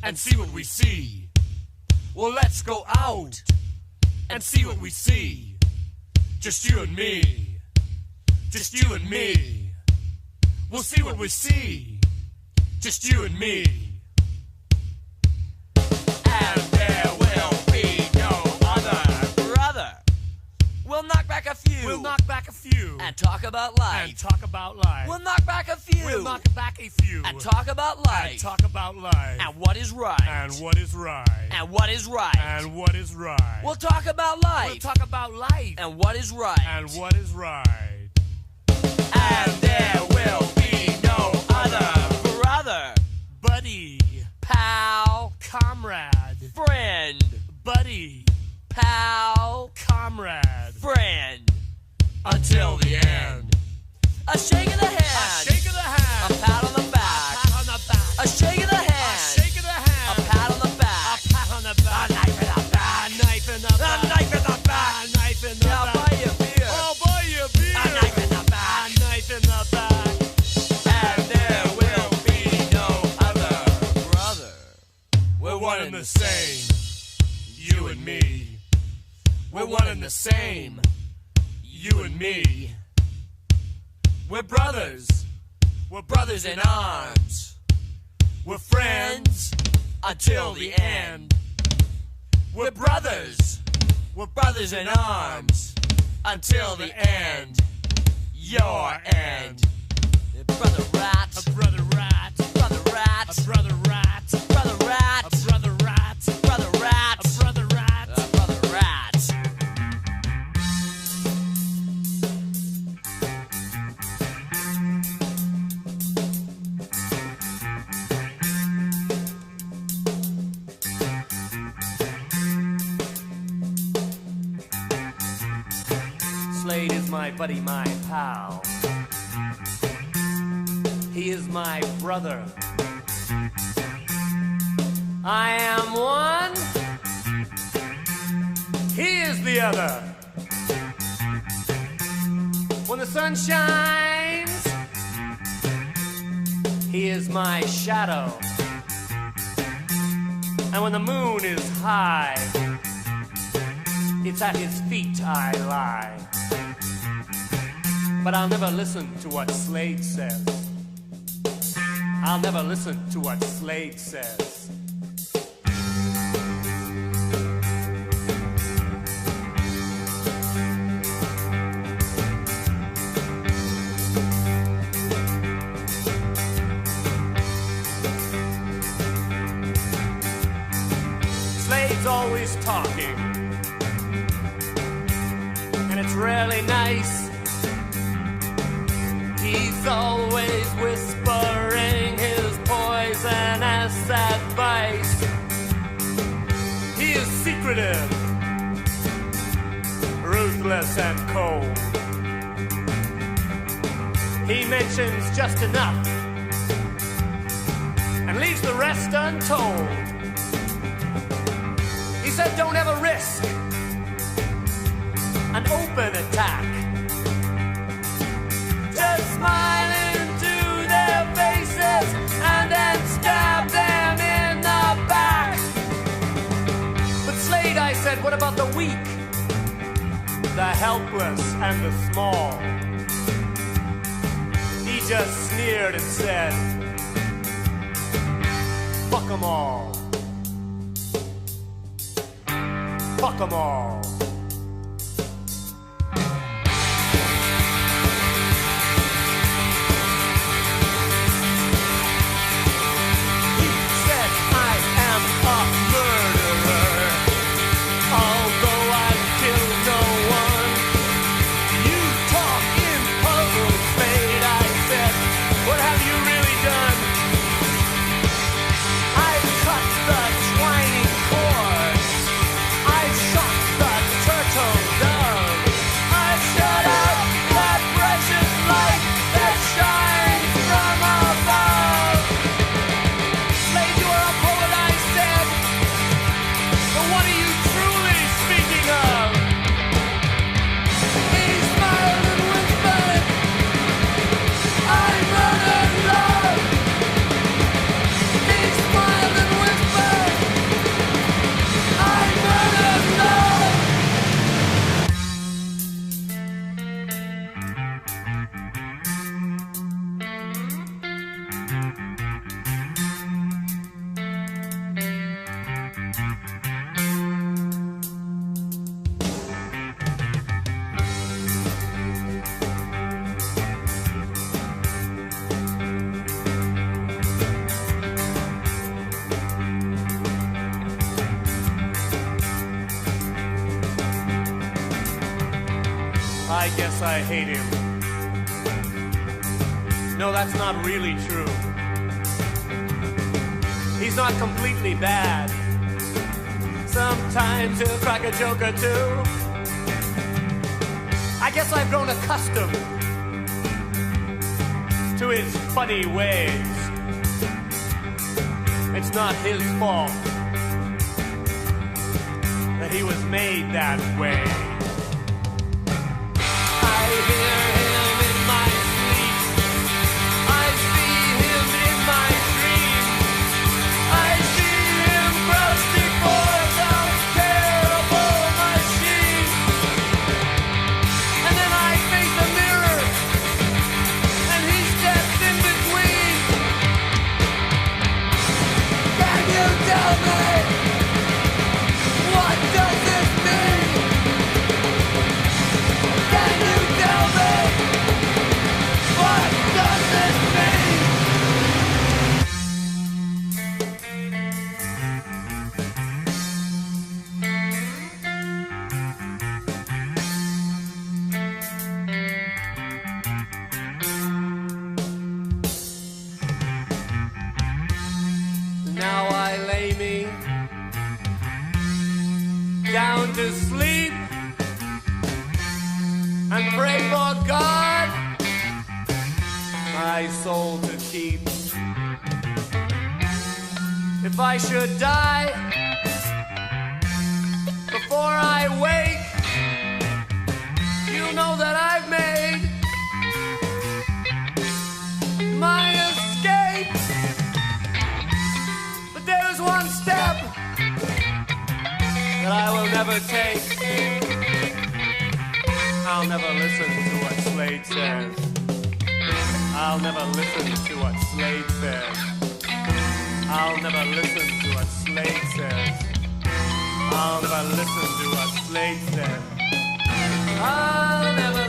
and see what we see. Well, let's go out and see what we see. Just you and me. Just you and me. We'll see what we see. Just you and me. And there will be no other. Brother, we'll knock back a few. We'll knock back a few. And talk about life. And talk about life. We'll knock back a few. We'll knock back a few. And talk about life. And talk about life. And what is right. And what is right. And what is right. And what is right. We'll talk about life. We'll talk about life. And what is right. And what is right. And there will be no other. Brother. Buddy. Pal. Comrade. Friend. Buddy. Pal. Comrade. Friend. Until the end. A shake of the hand. A shake of the hand. A pat on the back. A pat on the back. A shake of the hand. A shake of the hand. A pat on the back. A pat on the back. A knife in the back. A knife in the back. A knife in the back. A knife in the Yeah, back. I'll buy you a beer. I'll buy you a beer. A knife in the back. A knife in the back. And there will be no other. Brother. We're one and the same. You and me. We're one and the same. You and me. We're brothers. We're brothers in arms. We're friends until the end. We're brothers. We're brothers in arms until the end. Your end. Brother rat. A brother rat. Brother rat. A brother rat. Brother rat. A brother rat. Brother rat. A brother rat. Brother rat. Slade is my buddy, my pal. He is my brother. I am one. He is the other. When the sun shines, he is my shadow. And when the moon is high, it's at his feet I lie. But I'll never listen to what Slade says. I'll never listen to what Slade says. Slade's always talking, and it's rarely nice. He's always whispering his poisonous advice. He is secretive, ruthless and cold. He mentions just enough and leaves the rest untold. He said don't ever risk an open attack. Just smile into their faces and then stab them in the back. But Slade, I said, what about the weak, the helpless and the small? He just sneered and said, fuck 'em all. Fuck 'em all. I guess I hate him. No, that's not really true. He's not completely bad. Sometimes he'll crack a joke or two. I guess I've grown accustomed to his funny ways. It's not his fault that he was made that way. I hear him in my sleep. I see him in my dreams. I see him crouched before some terrible machine. And then I face the mirror, and he steps in between. Can you tell me, what does this mean? Can you tell me, what does this mean? Now I lay me down to sleep and pray for God my soul to keep. If I should die before I wake, you know that I've made my escape. But there's one step that I will never take. I'll never listen to what Slade says. I'll never listen to what Slade says. I'll never listen to what Slade says. I'll never listen to what Slade says. I'll never